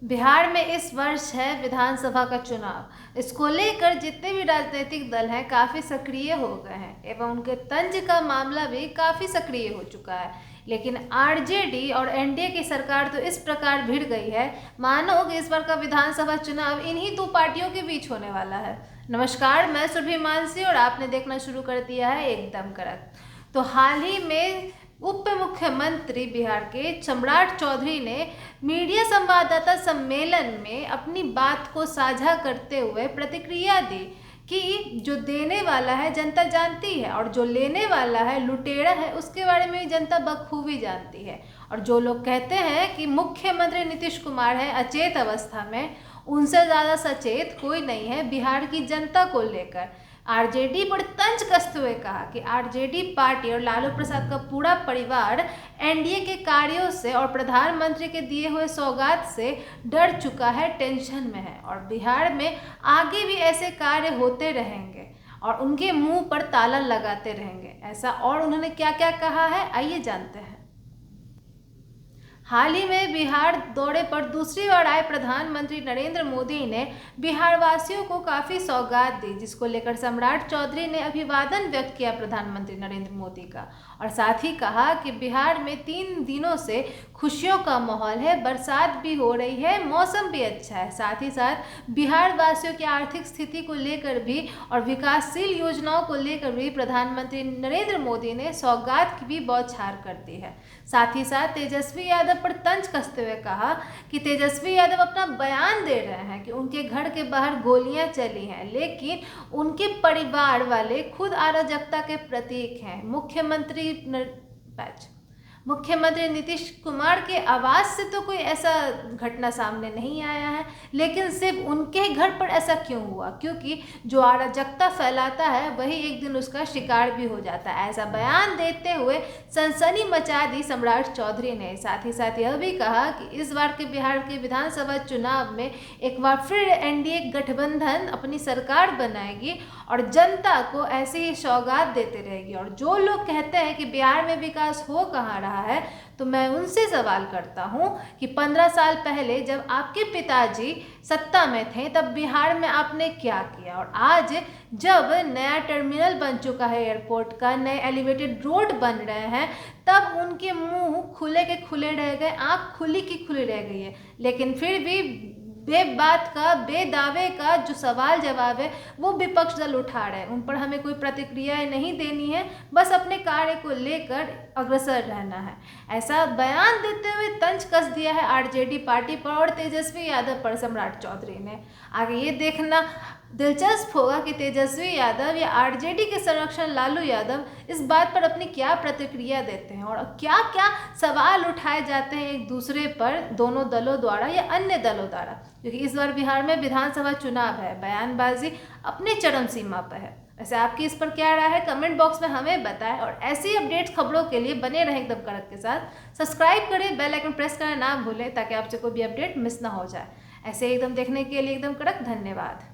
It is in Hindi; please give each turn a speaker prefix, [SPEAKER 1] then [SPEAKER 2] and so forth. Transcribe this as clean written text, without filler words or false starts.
[SPEAKER 1] बिहार में इस वर्ष है विधानसभा का चुनाव। इसको लेकर जितने भी राजनीतिक दल हैं काफ़ी सक्रिय हो गए हैं एवं उनके तंज का मामला भी काफ़ी सक्रिय हो चुका है। लेकिन आरजेडी और एनडीए की सरकार तो इस प्रकार भिड़ गई है मानो कि इस बार का विधानसभा चुनाव इन्हीं दो पार्टियों के बीच होने वाला है। नमस्कार, मैं सुरभि मानसी और आपने देखना शुरू कर दिया है एकदम कड़क। तो हाल ही में उप मुख्यमंत्री बिहार के सम्राट चौधरी ने मीडिया संवाददाता सम्मेलन में अपनी बात को साझा करते हुए प्रतिक्रिया दी कि जो देने वाला है जनता जानती है और जो लेने वाला है लुटेरा है उसके बारे में भी जनता बखूबी जानती है। और जो लोग कहते हैं कि मुख्यमंत्री नीतीश कुमार है अचेत अवस्था में, उनसे ज़्यादा सचेत कोई नहीं है बिहार की जनता को लेकर। आरजेडी पर तंज कसते हुए कहा कि आरजेडी पार्टी और लालू प्रसाद का पूरा परिवार एनडीए के कार्यों से और प्रधानमंत्री के दिए हुए सौगात से डर चुका है, टेंशन में है और बिहार में आगे भी ऐसे कार्य होते रहेंगे और उनके मुंह पर ताला लगाते रहेंगे। ऐसा और उन्होंने क्या क्या कहा है, आइए जानते हैं। हाल ही में बिहार दौरे पर दूसरी बार आए प्रधानमंत्री नरेंद्र मोदी ने बिहार वासियों को काफ़ी सौगात दी, जिसको लेकर सम्राट चौधरी ने अभिवादन व्यक्त किया प्रधानमंत्री नरेंद्र मोदी का और साथ ही कहा कि बिहार में 3 दिनों से खुशियों का माहौल है, बरसात भी हो रही है, मौसम भी अच्छा है। साथ ही साथ बिहार वासियों की आर्थिक स्थिति को लेकर भी और विकासशील योजनाओं को लेकर भी प्रधानमंत्री नरेंद्र मोदी ने सौगात की भी बौछार कर दी है। साथ ही साथ तेजस्वी यादव पर तंज कसते हुए कहा कि तेजस्वी यादव अपना बयान दे रहे हैं कि उनके घर के बाहर गोलियां चली हैं, लेकिन उनके परिवार वाले खुद अराजकता के प्रतीक हैं। मुख्यमंत्री नीतीश कुमार के आवाज़ से तो कोई ऐसा घटना सामने नहीं आया है, लेकिन सिर्फ उनके घर पर ऐसा क्यों हुआ? क्योंकि जो अराजकता फैलाता है वही एक दिन उसका शिकार भी हो जाता है। ऐसा बयान देते हुए सनसनी मचा दी सम्राट चौधरी ने। साथ ही साथ यह भी कहा कि इस बार के बिहार के विधानसभा चुनाव में एक बार फिर एनडीए गठबंधन अपनी सरकार बनाएगी और जनता को ऐसे ही सौगात देते रहेगी। और जो लोग कहते हैं कि बिहार में विकास हो कहाँ रहा है, तो मैं उनसे सवाल करता हूं कि 15 साल पहले जब आपके पिताजी सत्ता में थे तब बिहार में आपने क्या किया? और आज जब नया टर्मिनल बन चुका है एयरपोर्ट का, नए एलिवेटेड रोड बन रहे हैं, तब उनके मुंह खुले के खुले रह गए, आँख खुली की खुली रह गई है। लेकिन फिर भी बेबात का, बेदावे का जो सवाल जवाब है वो विपक्ष दल उठा रहे हैं। उन पर हमें कोई प्रतिक्रियाएं नहीं देनी है, बस अपने कार्य को लेकर अग्रसर रहना है। ऐसा बयान देते हुए तंज कस दिया है आरजेडी पार्टी पर और तेजस्वी यादव पर सम्राट चौधरी ने। आगे ये देखना दिलचस्प होगा कि तेजस्वी यादव या आरजेडी के संरक्षण लालू यादव इस बात पर अपनी क्या प्रतिक्रिया देते हैं और क्या क्या सवाल उठाए जाते हैं एक दूसरे पर, दोनों दलों द्वारा या अन्य दलों द्वारा। क्योंकि इस बार बिहार में विधानसभा चुनाव है, बयानबाजी अपनी चरम सीमा पर है। वैसे आपकी इस पर क्या राय है, कमेंट बॉक्स में हमें बताएं और ऐसी अपडेट्स खबरों के लिए बने रहें एकदम कड़क के साथ। सब्सक्राइब करें, बेल आइकन प्रेस करना ना भूलें ताकि आपसे कोई भी अपडेट मिस ना हो जाए। ऐसे एकदम देखने के लिए एकदम कड़क धन्यवाद।